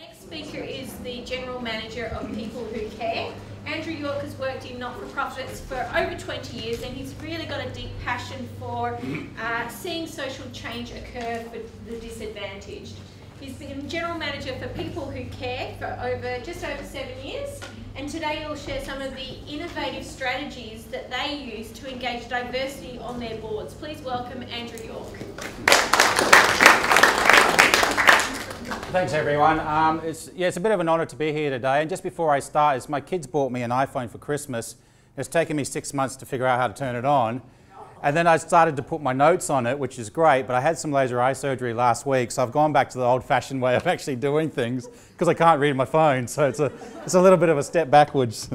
Next speaker is the General Manager of People Who Care. Andrew York has worked in not-for-profits for over 20 years and he's really got a deep passion for seeing social change occur for the disadvantaged. He's been General Manager for People Who Care for just over 7 years, and today he'll share some of the innovative strategies that they use to engage diversity on their boards. Please welcome Andrew York. Thanks everyone. It's a bit of an honour to be here today, and just before I start, my kids bought me an iPhone for Christmas. It's taken me 6 months to figure out how to turn it on, and then I started to put my notes on it, which is great, but I had some laser eye surgery last week, so I've gone back to the old-fashioned way of actually doing things because I can't read my phone, so it's a little bit of a step backwards.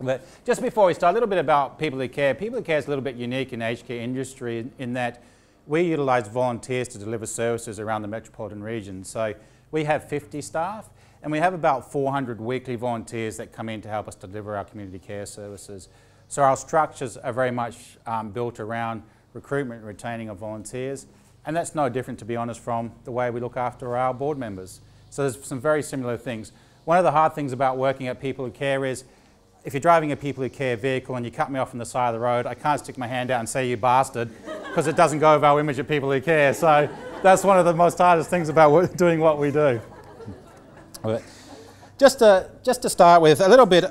But just before we start, a little bit about People Who Care. People Who Care is a little bit unique in the aged care industry in that we utilise volunteers to deliver services around the metropolitan region. So we have 50 staff and we have about 400 weekly volunteers that come in to help us deliver our community care services. So our structures are very much built around recruitment and retaining of volunteers, and that's no different, to be honest, from the way we look after our board members. So there's some very similar things. One of the hard things about working at People Who Care is if you're driving a People Who Care vehicle and you cut me off on the side of the road, I can't stick my hand out and say, "You bastard," because it doesn't go with our image at People Who Care. So that's one of the most hardest things about doing what we do. Just to start with, a little bit,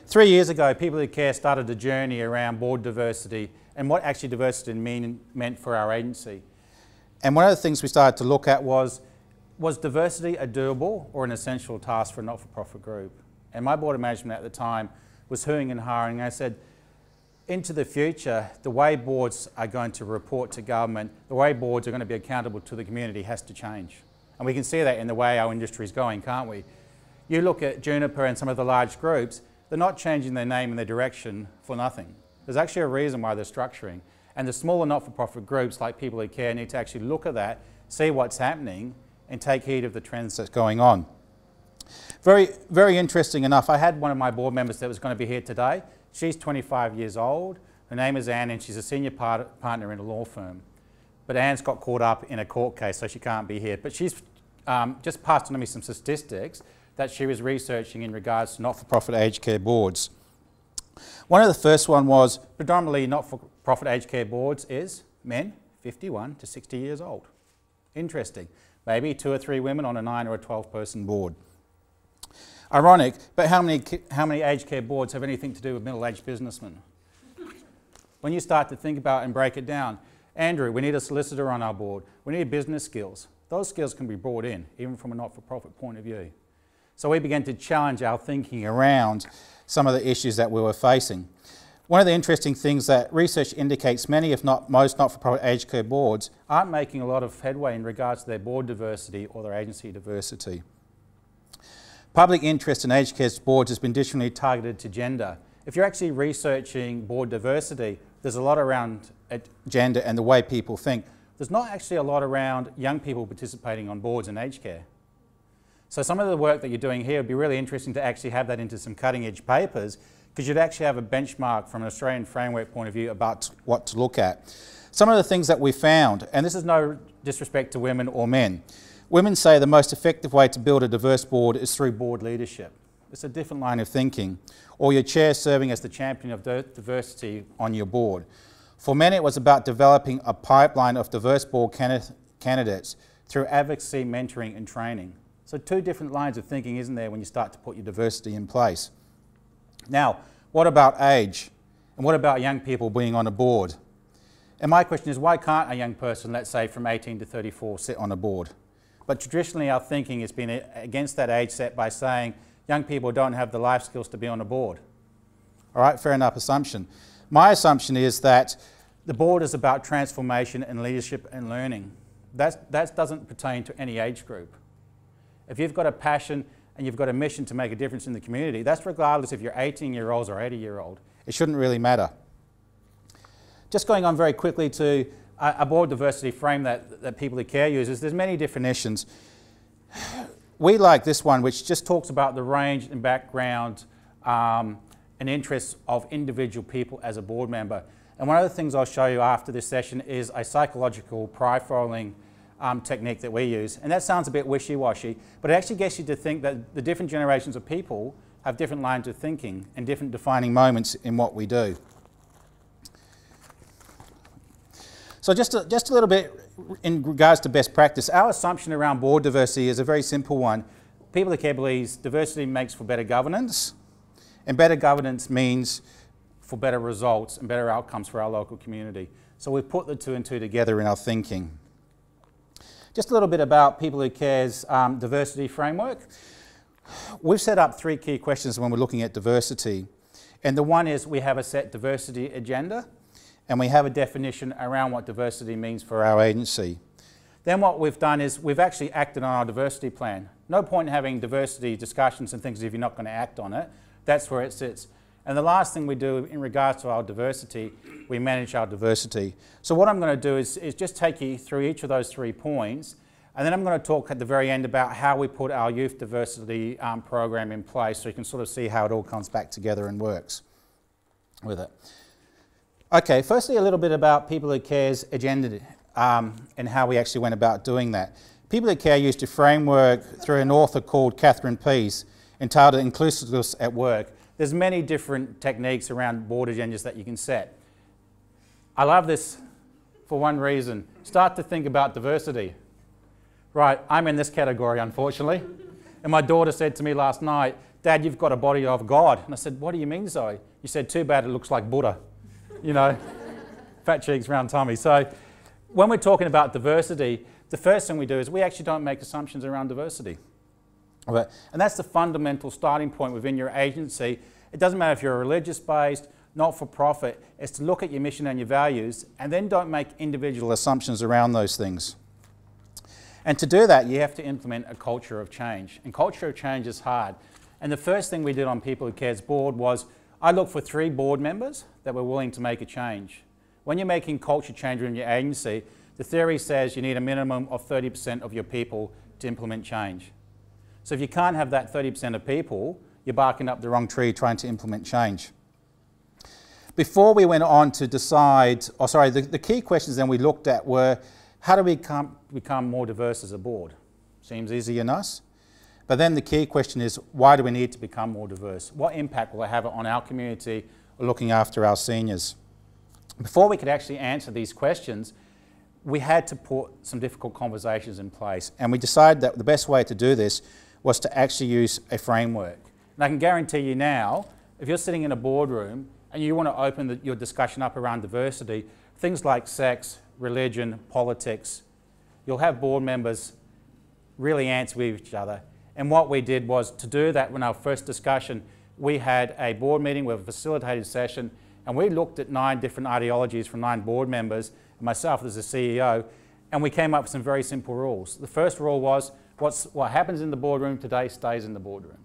3 years ago, People Who Care started a journey around board diversity and what actually diversity meant for our agency. And one of the things we started to look at was diversity a doable or an essential task for a not-for-profit group? And my board of management at the time was hooing and hawing. I said, into the future, the way boards are going to report to government, the way boards are going to be accountable to the community has to change. And we can see that in the way our industry is going, can't we? You look at Juniper and some of the large groups, they're not changing their name and their direction for nothing. There's actually a reason why they're structuring. And the smaller not-for-profit groups like People Who Care need to actually look at that, see what's happening, and take heed of the trends that's going on. Very, very interesting enough, I had one of my board members that was going to be here today. She's 25 years old. Her name is Anne and she's a senior partner in a law firm. But Anne's got caught up in a court case, so she can't be here. But she's just passed on to me some statistics that she was researching in regards to not-for-profit aged care boards. One of the first one was predominantly not-for-profit aged care boards is men 51 to 60 years old. Interesting. Maybe 2 or 3 women on a 9 or a 12-person board. Ironic, but how many aged care boards have anything to do with middle-aged businessmen? When you start to think about and break it down, Andrew, we need a solicitor on our board. We need business skills. Those skills can be brought in, even from a not-for-profit point of view. So we began to challenge our thinking around some of the issues that we were facing. One of the interesting things that research indicates many, if not most, not-for-profit aged care boards aren't making a lot of headway in regards to their board diversity or their agency diversity. Public interest in aged care boards has been additionally targeted to gender. If you're actually researching board diversity, there's a lot around gender and the way people think. There's not actually a lot around young people participating on boards in aged care. So some of the work that you're doing here would be really interesting to actually have that into some cutting-edge papers, because you'd actually have a benchmark from an Australian framework point of view about what to look at. Some of the things that we found, and this is no disrespect to women or men, women say the most effective way to build a diverse board is through board leadership. It's a different line of thinking. Or your chair serving as the champion of diversity on your board. For men, it was about developing a pipeline of diverse board candidates through advocacy, mentoring and training. So 2 different lines of thinking, isn't there, when you start to put your diversity in place. Now, what about age? And what about young people being on a board? And my question is, why can't a young person, let's say from 18 to 34, sit on a board? But traditionally our thinking has been against that age set by saying young people don't have the life skills to be on a board. All right, fair enough assumption. My assumption is that the board is about transformation and leadership and learning. That doesn't pertain to any age group. If you've got a passion and you've got a mission to make a difference in the community, that's regardless if you're 18-year-olds or 80-year-old. It shouldn't really matter. Just going on very quickly to a board diversity frame that People Who Care uses, there's many definitions. We like this one, which just talks about the range and background and interests of individual people as a board member. And one of the things I'll show you after this session is a psychological profiling technique that we use. And that sounds a bit wishy-washy, but it actually gets you to think that the different generations of people have different lines of thinking and different defining moments in what we do. So just a little bit in regards to best practice. Our assumption around board diversity is a very simple one. People that care believes diversity makes for better governance, and better governance means for better results and better outcomes for our local community. So we've put the two and two together in our thinking. Just a little bit about People Who Care's diversity framework. We've set up 3 key questions when we're looking at diversity. And the one is we have a set diversity agenda, and we have a definition around what diversity means for our agency. Then what we've done is we've actually acted on our diversity plan. No point in having diversity discussions and things if you're not going to act on it. That's where it sits. And the last thing we do in regards to our diversity, we manage our diversity. So what I'm going to do is just take you through each of those 3 points, and then I'm going to talk at the very end about how we put our youth diversity program in place, so you can sort of see how it all comes back together and works with it. Okay, firstly a little bit about People Who Care's agenda and how we actually went about doing that. People Who Care used a framework through an author called Catherine Peace entitled Inclusiveness at Work. There's many different techniques around board agendas that you can set. I love this for one reason. Start to think about diversity. Right, I'm in this category, unfortunately. And my daughter said to me last night, "Dad, you've got a body of God." And I said, "What do you mean, Zoe?" You said, "Too bad it looks like Buddha." You know, fat cheeks, round tummy. So when we're talking about diversity, the first thing we do is we actually don't make assumptions around diversity. And that's the fundamental starting point within your agency. It doesn't matter if you're religious-based, not-for-profit, it's to look at your mission and your values and then don't make individual assumptions around those things. And to do that, you have to implement a culture of change. And culture of change is hard. And the first thing we did on People Who Care's board was I looked for 3 board members that were willing to make a change. When you're making culture change in your agency, the theory says you need a minimum of 30% of your people to implement change. So if you can't have that 30% of people, you're barking up the wrong tree trying to implement change. Before we went on to decide, the key questions then we looked at were, how do we become more diverse as a board? Seems easy enough. But then the key question is, why do we need to become more diverse? What impact will it have on our community or looking after our seniors? Before we could actually answer these questions, we had to put some difficult conversations in place. And we decided that the best way to do this was to actually use a framework. And I can guarantee you now, if you're sitting in a boardroom and you want to open your discussion up around diversity, things like sex, religion, politics, you'll have board members really answer with each other. And what we did was to do that in our first discussion, we had a board meeting with a facilitated session, and we looked at 9 different ideologies from 9 board members, and myself as the CEO, and we came up with some very simple rules. The first rule was, what happens in the boardroom today stays in the boardroom.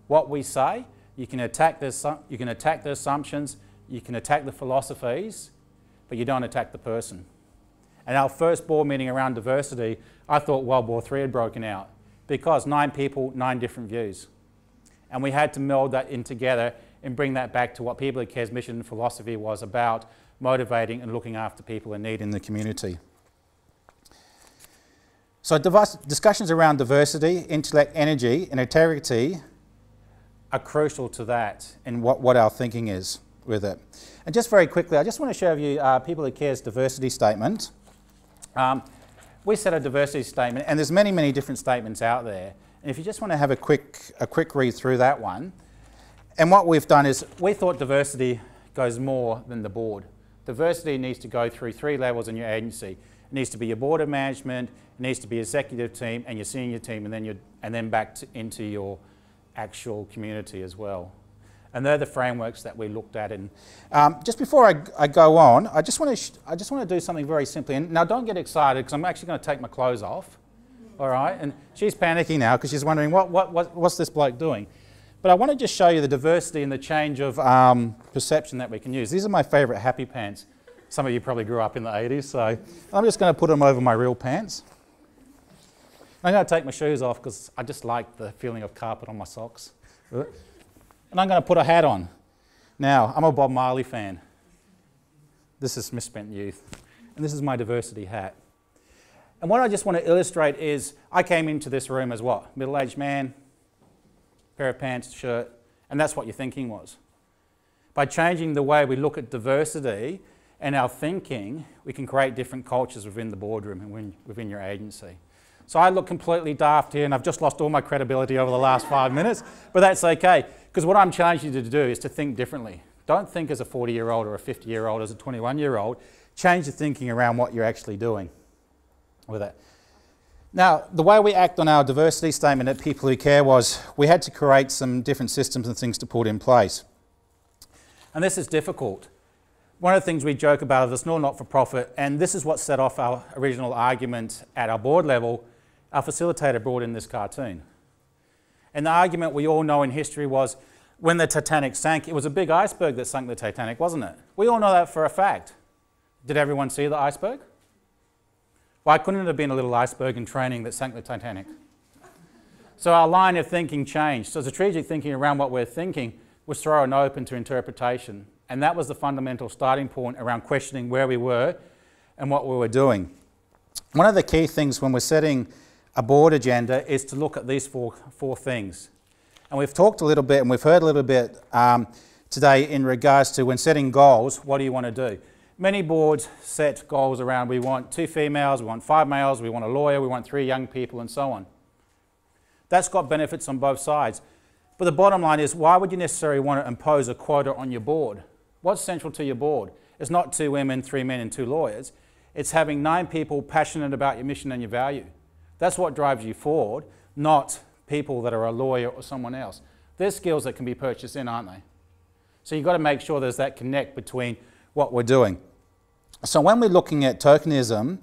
What we say, you can attack the assumptions, you can attack the philosophies, but you don't attack the person. And our first board meeting around diversity, I thought World War III had broken out because 9 people, 9 different views. And we had to meld that in together and bring that back to what People Who Care's mission and philosophy was about, motivating and looking after people in need in the community. So discussions around diversity, intellect, energy and integrity are crucial to that and what our thinking is with it. And just very quickly, I just want to show you People Who Care's diversity statement. We set a diversity statement, and there's many, many different statements out there. And if you just want to have a quick read through that one, and what we've done is we thought diversity goes more than the board. Diversity needs to go through 3 levels in your agency. It needs to be your board of management, it needs to be your executive team and your senior team, and then back into your actual community as well. And they're the frameworks that we looked at. And just before I go on, I just want to do something very simply. And now don't get excited because I'm actually going to take my clothes off. All right, and she's panicking now because she's wondering what's this bloke doing. But I want to just show you the diversity and the change of perception that we can use. These are my favourite happy pants. Some of you probably grew up in the 80s, so I'm just going to put them over my real pants. I'm going to take my shoes off because I just like the feeling of carpet on my socks. And I'm going to put a hat on. Now, I'm a Bob Marley fan. This is Misspent Youth. And this is my diversity hat. And what I just want to illustrate is I came into this room as what? Middle-aged man, pair of pants, shirt, and that's what your thinking was. By changing the way we look at diversity and our thinking, we can create different cultures within the boardroom and within your agency. So I look completely daft here and I've just lost all my credibility over the last 5 minutes, but that's okay, because what I'm challenging you to do is to think differently. Don't think as a 40-year-old or a 50-year-old, as a 21-year-old. Change the thinking around what you're actually doing with it. Now, the way we act on our diversity statement at People Who Care was we had to create some different systems and things to put in place. And this is difficult. One of the things we joke about is it's not-for-profit, and this is what set off our original argument at our board level. Our facilitator brought in this cartoon. And the argument we all know in history was when the Titanic sank, it was a big iceberg that sunk the Titanic, wasn't it? We all know that for a fact. Did everyone see the iceberg? Why couldn't it have been a little iceberg in training that sank the Titanic? So our line of thinking changed. So strategic thinking around what we're thinking was thrown open to interpretation. And that was the fundamental starting point around questioning where we were and what we were doing. One of the key things when we're setting a board agenda is to look at these four things. And we've talked a little bit and we've heard a little bit today in regards to when setting goals, what do you want to do? Many boards set goals around we want 2 females, we want 5 males, we want a lawyer, we want 3 young people and so on. That's got benefits on both sides. But the bottom line is, why would you necessarily want to impose a quota on your board? What's central to your board? It's not 2 women, 3 men and 2 lawyers. It's having 9 people passionate about your mission and your value. That's what drives you forward, not people that are a lawyer or someone else. There's skills that can be purchased in, aren't they? So you've got to make sure there's that connect between what we're doing. So when we're looking at tokenism,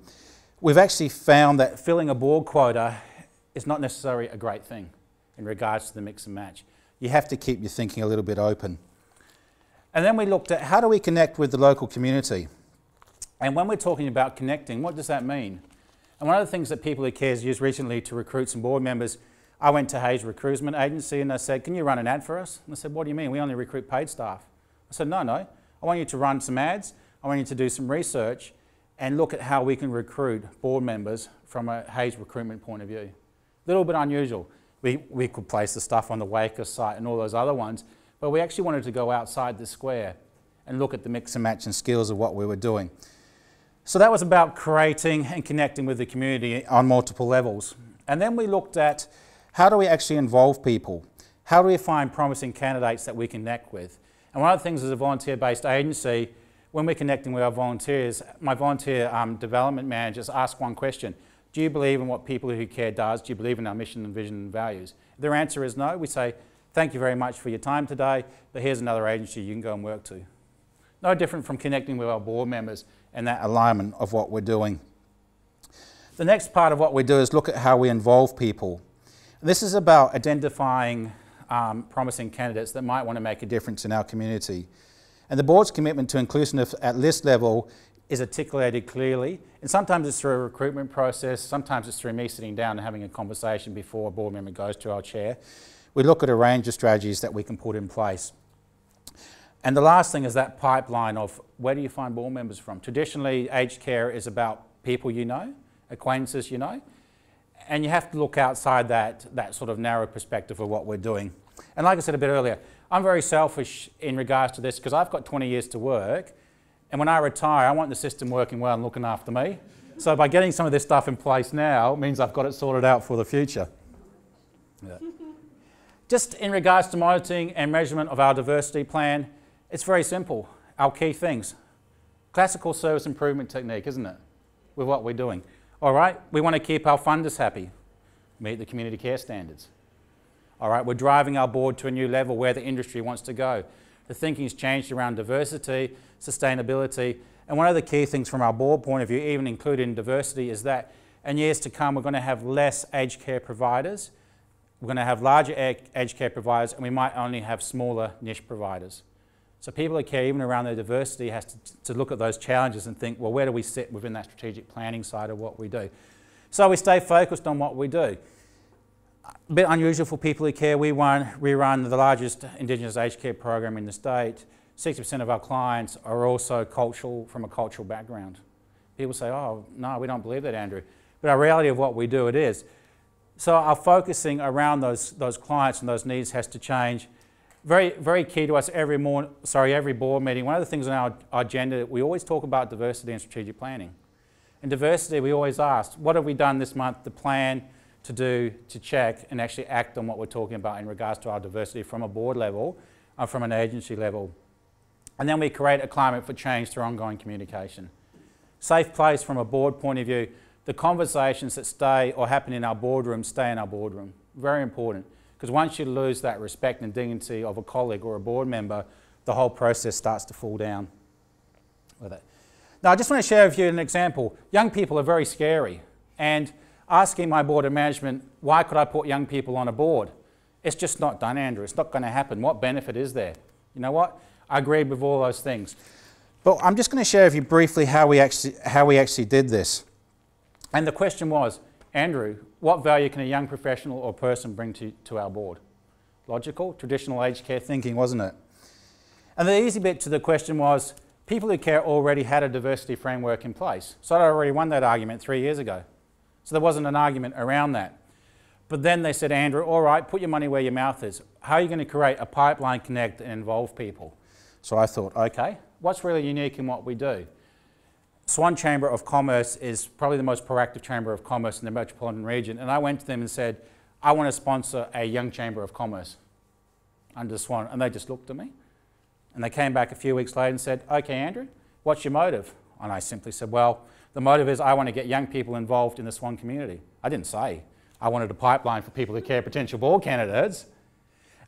we've actually found that filling a board quota is not necessarily a great thing in regards to the mix and match. You have to keep your thinking a little bit open. And then we looked at how do we connect with the local community? And when we're talking about connecting, what does that mean? And one of the things that People Who Care has used recently to recruit some board members, I went to Hayes Recruitment Agency and I said, can you run an ad for us? And I said, what do you mean? We only recruit paid staff. I said, no, I want you to run some ads. I want you to do some research and look at how we can recruit board members from a Hayes recruitment point of view. A little bit unusual. We could place the stuff on the Waker site and all those other ones, but we actually wanted to go outside the square and look at the mix and match and skills of what we were doing. So that was about creating and connecting with the community on multiple levels. And then we looked at how do we actually involve people? How do we find promising candidates that we connect with? And one of the things as a volunteer-based agency, when we're connecting with our volunteers, my volunteer development managers ask one question. Do you believe in what People Who Care does? Do you believe in our mission and vision and values? If their answer is no, we say, thank you very much for your time today, but here's another agency you can go and work to. No different from connecting with our board members and that alignment of what we're doing. The next part of what we do is look at how we involve people. This is about identifying promising candidates that might want to make a difference in our community. And the board's commitment to inclusiveness at list level is articulated clearly. And sometimes it's through a recruitment process, sometimes it's through me sitting down and having a conversation before a board member goes to our chair. We look at a range of strategies that we can put in place. And the last thing is that pipeline of where do you find board members from? Traditionally, aged care is about people you know, acquaintances you know, and you have to look outside that sort of narrow perspective of what we're doing. And like I said a bit earlier, I'm very selfish in regards to this because I've got 20 years to work, and when I retire, I want the system working well and looking after me. So by getting some of this stuff in place now means I've got it sorted out for the future. Yeah. Just in regards to monitoring and measurement of our diversity plan, it's very simple. Our key things. Classical service improvement technique, isn't it? With what we're doing. All right, we want to keep our funders happy, meet the community care standards. All right, we're driving our board to a new level where the industry wants to go. The thinking's changed around diversity, sustainability, and one of the key things from our board point of view, even including diversity, is that in years to come we're going to have less aged care providers, we're going to have larger aged care providers, and we might only have smaller niche providers. So People Who Care, even around their diversity, has to look at those challenges and think, well, where do we sit within that strategic planning side of what we do? So we stay focused on what we do. A bit unusual for People Who Care, we run the largest Indigenous aged care program in the state. 60% of our clients are also from a cultural background. People say, oh, no, we don't believe that, Andrew. but our reality of what we do, it is. So our focusing around those clients and those needs has to change. Very, very key to us every board meeting. One of the things on our agenda, we always talk about diversity and strategic planning. And diversity, we always ask, what have we done this month to plan, to do, to check, and actually act on what we're talking about in regards to our diversity from a board level, from an agency level. And then we create a climate for change through ongoing communication. Safe place from a board point of view. The conversations that stay or happen in our boardroom stay in our boardroom. Very important. Because once you lose that respect and dignity of a colleague or a board member, the whole process starts to fall down with it. Now, I just want to share with you an example. Young people are very scary. And asking my board of management, why could I put young people on a board? It's just not done, Andrew. It's not going to happen. What benefit is there? You know what? I agreed with all those things. But I'm just going to share with you briefly how we actually did this. And the question was, Andrew, what value can a young professional or person bring to our board? Logical, traditional aged care thinking, wasn't it? And the easy bit to the question was, People Who Care already had a diversity framework in place. So I'd already won that argument 3 years ago. So there wasn't an argument around that. But then they said, Andrew, all right, put your money where your mouth is. How are you going to create a pipeline, connect and involve people? So I thought, okay, what's really unique in what we do? Swan Chamber of Commerce is probably the most proactive chamber of commerce in the metropolitan region. And I went to them and said, I want to sponsor a young chamber of commerce under Swan. And they just looked at me. And they came back a few weeks later and said, okay, Andrew, what's your motive? And I simply said, well, the motive is I want to get young people involved in the Swan community. I didn't say I wanted a pipeline for People Who Care potential board candidates.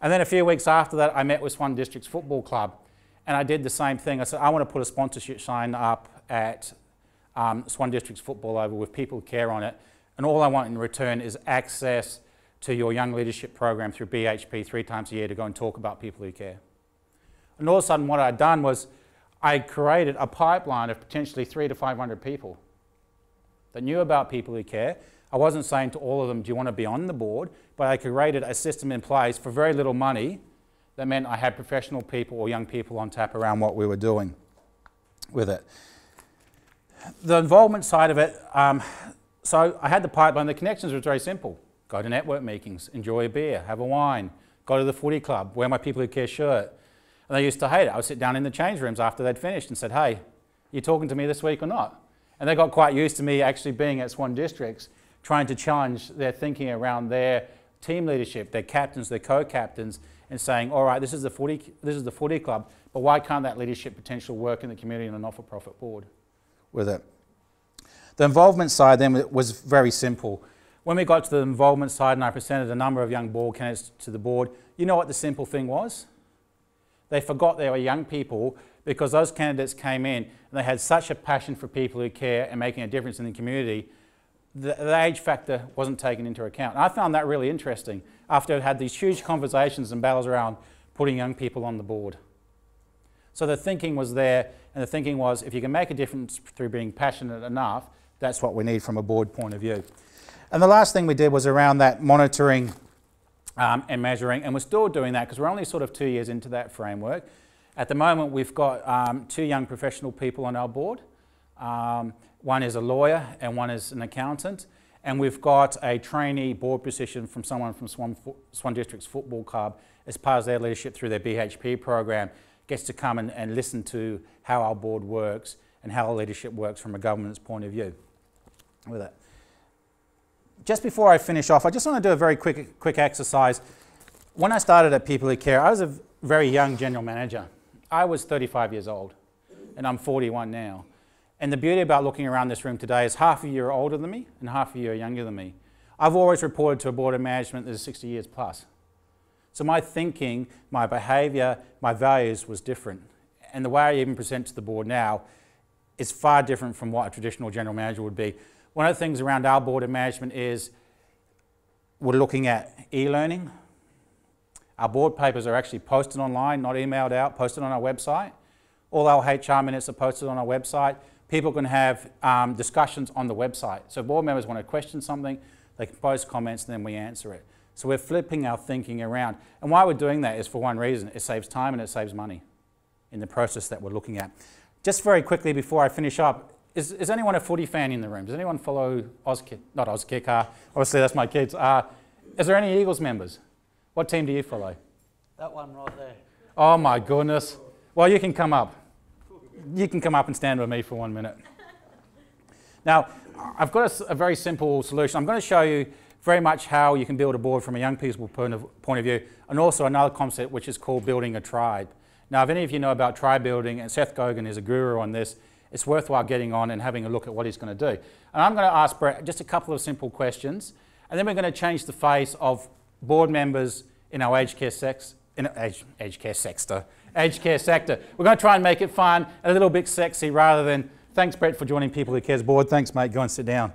And then a few weeks after that, I met with Swan Districts Football Club. And I did the same thing. I said, I want to put a sponsorship sign up at Swan Districts Football Oval with People Who Care on it. And all I want in return is access to your young leadership program through BHP 3 times a year to go and talk about People Who Care. And all of a sudden what I'd done was I created a pipeline of potentially 300 to 500 people that knew about People Who Care. I wasn't saying to all of them, do you want to be on the board? But I created a system in place for very little money that meant I had professional people or young people on tap around what we were doing with it. The involvement side of it, so I had the pipeline. The connections were very simple. Go to network meetings, enjoy a beer, have a wine, go to the footy club, wear my People Who Care shirt. And they used to hate it. I would sit down in the change rooms after they'd finished and said, hey, you talking to me this week or not? And they got quite used to me actually being at Swan Districts, trying to challenge their thinking around their team leadership, their captains, their co-captains, and saying, all right, this is the footy club, but why can't that leadership potential work in the community on a not-for-profit board with it? The involvement side then was very simple. When we got to the involvement side and I presented a number of young board candidates to the board, you know what the simple thing was? They forgot they were young people because those candidates came in and they had such a passion for People Who Care and making a difference in the community. The age factor wasn't taken into account. And I found that really interesting after I'd had these huge conversations and battles around putting young people on the board. So the thinking was there, and the thinking was if you can make a difference through being passionate enough, that's what we need from a board point of view. And the last thing we did was around that monitoring and measuring, and we're still doing that because we're only sort of 2 years into that framework. At the moment, we've got 2 young professional people on our board. One is a lawyer and one is an accountant. And we've got a trainee board position from someone from Swan Districts Football Club as part of their leadership through their BHP program, gets to come and listen to how our board works and how our leadership works from a governance point of view with it. Just before I finish off, I just want to do a very quick exercise. When I started at People Who Care, I was a very young general manager. I was 35 years old and I'm 41 now. And the beauty about looking around this room today is half of you are older than me and half of you are younger than me. I've always reported to a board of management that is 60 years plus. So my thinking, my behaviour, my values was different. And the way I even present to the board now is far different from what a traditional general manager would be. One of the things around our board of management is we're looking at e-learning. Our board papers are actually posted online, not emailed out, posted on our website. All our HR minutes are posted on our website. People can have discussions on the website. So if board members want to question something, they can post comments and then we answer it. So we're flipping our thinking around. And why we're doing that is for one reason, it saves time and it saves money in the process that we're looking at. Just very quickly before I finish up, is anyone a footy fan in the room? Does anyone follow Auskick? Not Auskick, obviously that's my kids. Is there any Eagles members? What team do you follow? That one right there. Oh my goodness. Well, you can come up. You can come up and stand with me for 1 minute. Now, I've got a very simple solution. I'm going to show you very much how you can build a board from a young people's point of view, and also another concept which is called building a tribe. Now, if any of you know about tribe building, and Seth Godin is a guru on this, it's worthwhile getting on and having a look at what he's going to do. And I'm going to ask Brett just a couple of simple questions, and then we're going to change the face of board members in our aged care sector. We're going to try and make it fun, a little bit sexy, rather than, thanks Brett for joining People Who Cares board. Thanks mate, go and sit down.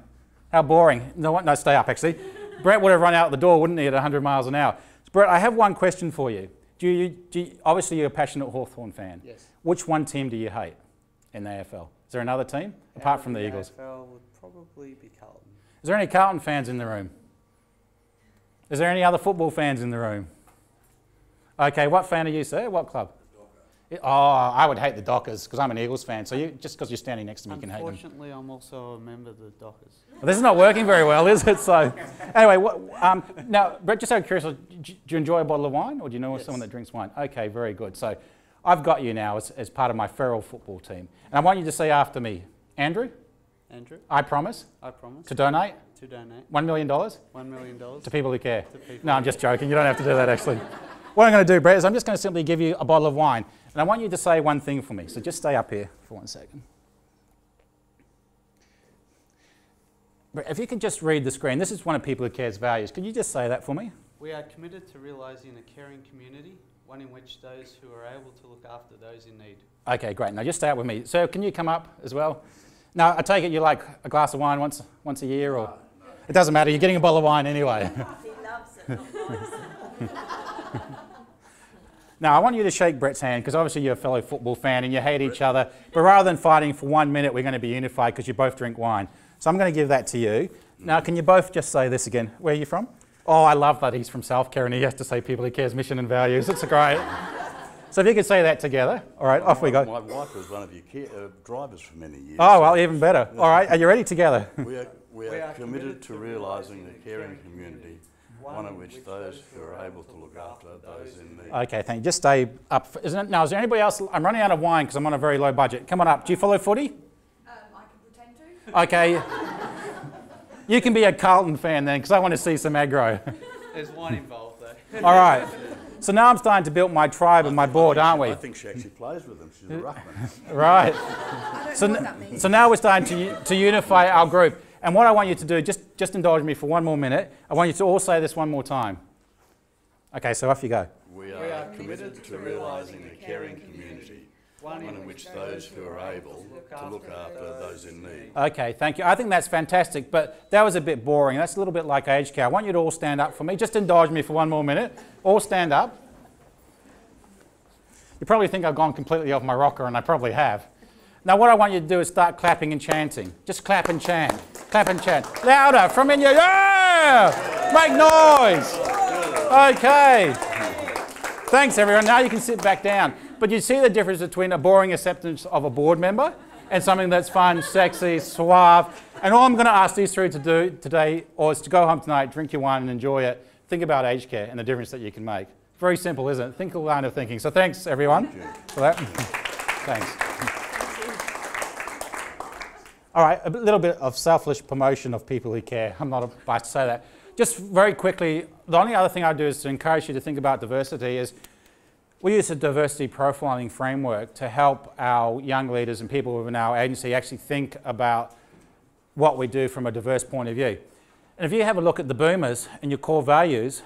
How boring. No, stay up actually. Brett would have run out the door, wouldn't he, at 100 miles an hour. So, Brett, I have one question for you. Obviously you're a passionate Hawthorn fan. Yes. Which one team do you hate in the AFL? Is there another team, apart from the Eagles? AFL would probably be Carlton. Is there any Carlton fans in the room? Is there any other football fans in the room? Okay, what fan are you, sir? What club? Oh, I would hate the Dockers because I'm an Eagles fan. So just because you're standing next to me, you can hate them. Unfortunately, I'm also a member of the Dockers. Well, this is not working very well, is it? So, anyway, now, Brett, just out of curiosity, do you enjoy a bottle of wine, or do you know someone that drinks wine? Okay, very good. So, I've got you now as part of my feral football team, and I want you to say after me, Andrew. Andrew. I promise. I promise. To donate. To donate. $1 million. $1 million. To people who care. To people No, I'm just joking. You don't have to do that, actually. What I'm going to do, Brett, is I'm just going to simply give you a bottle of wine, and I want you to say one thing for me. So just stay up here for 1 second. Brett, if you could just read the screen. This is one of People Who Care's values. Could you just say that for me? We are committed to realising a caring community, one in which those who are able to look after those in need. Okay, great. Now just stay up with me. So can you come up as well? Now, I take it you like a glass of wine once a year, or? No. It doesn't matter. You're getting a bottle of wine anyway. He loves it. Now, I want you to shake Brett's hand, because obviously you're a fellow football fan and you hate each other. But rather than fighting for 1 minute, we're going to be unified because you both drink wine. So I'm going to give that to you. Now, can you both just say this again? Where are you from? Oh, I love that he's from South Care and he has to say People Who Cares mission and values. It's great. So if you could say that together. All right, off we go. My wife was one of your drivers for many years. Oh, well, even better. All right, are you ready together? We are committed to realising a caring community, one in which those who are able to look after those in need. Okay, thank you. Just stay up. Isn't it? Now, is there anybody else? I'm running out of wine because I'm on a very low budget. Come on up. Do you follow footy? I can pretend to. Okay. You can be a Carlton fan then, because I want to see some aggro. There's wine involved though. All right. So now I'm starting to build my tribe and my board, aren't we? I think she actually plays with them. She's a ruckman. Right. I don't know what that means. So now we're starting to unify our group. And what I want you to do, just indulge me for 1 more minute. I want you to all say this one more time. Okay, so off you go. We are committed to realising a caring community, one in which those who are able to look after those in need. Okay, thank you. I think that's fantastic, but that was a bit boring. That's a little bit like aged care. I want you to all stand up for me. Just indulge me for 1 more minute. All stand up. You probably think I've gone completely off my rocker, and I probably have. Now what I want you to do is start clapping and chanting. Just clap and chant. Clap and chant. Louder, from in your... Yeah! Make noise! Okay. Thanks, everyone. Now you can sit back down. But you see the difference between a boring acceptance of a board member and something that's fun, sexy, suave. And all I'm going to ask these three to do today, or is to go home tonight, drink your wine and enjoy it. Think about aged care and the difference that you can make. Very simple, isn't it? Think a line of thinking. So thanks, everyone, for that. Thanks. All right, a little bit of selfish promotion of People Who Care. I'm not about to say that. Just very quickly, the only other thing I do is to encourage you to think about diversity is we use a diversity profiling framework to help our young leaders and people within our agency actually think about what we do from a diverse point of view. And if you have a look at the boomers and your core values,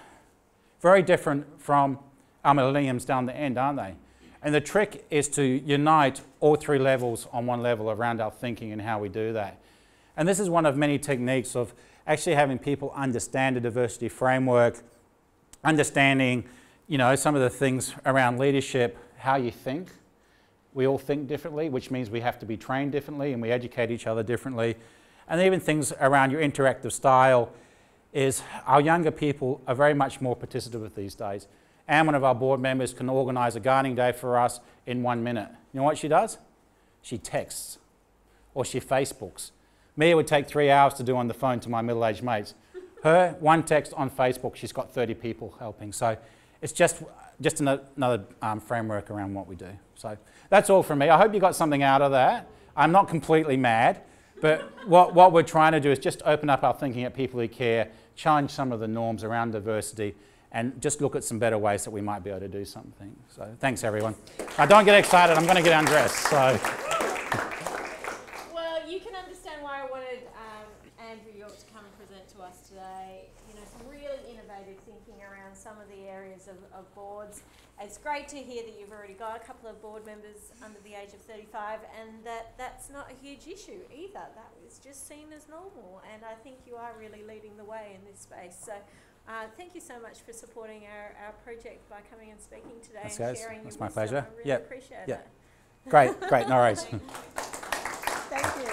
very different from our millenniums down the end, aren't they? And the trick is to unite all three levels on one level around our thinking and how we do that. And this is one of many techniques of actually having people understand the diversity framework, understanding, you know, some of the things around leadership, how you think. We all think differently, which means we have to be trained differently and we educate each other differently. And even things around your interactive style is our younger people are very much more participative these days. And one of our board members can organise a gardening day for us in 1 minute. You know what she does? She texts. or she Facebooks. Me, it would take 3 hours to do on the phone to my middle-aged mates. Her, one text on Facebook, she's got 30 people helping. So it's just another framework around what we do. So that's all from me. I hope you got something out of that. I'm not completely mad, but what we're trying to do is just open up our thinking at People Who Care, challenge some of the norms around diversity, and just look at some better ways that we might be able to do something. So thanks, everyone. Don't get excited. I'm going to get undressed. So. Well, you can understand why I wanted Andrew York to come and present to us today. You know, some really innovative thinking around some of the areas of boards. It's great to hear that you've already got a couple of board members under the age of 35, and that's not a huge issue either. That is just seen as normal, and I think you are really leading the way in this space. So thank you so much for supporting our project by coming and speaking today and sharing your wisdom. That's my pleasure. I really appreciate it. Great, no worries. Thank you.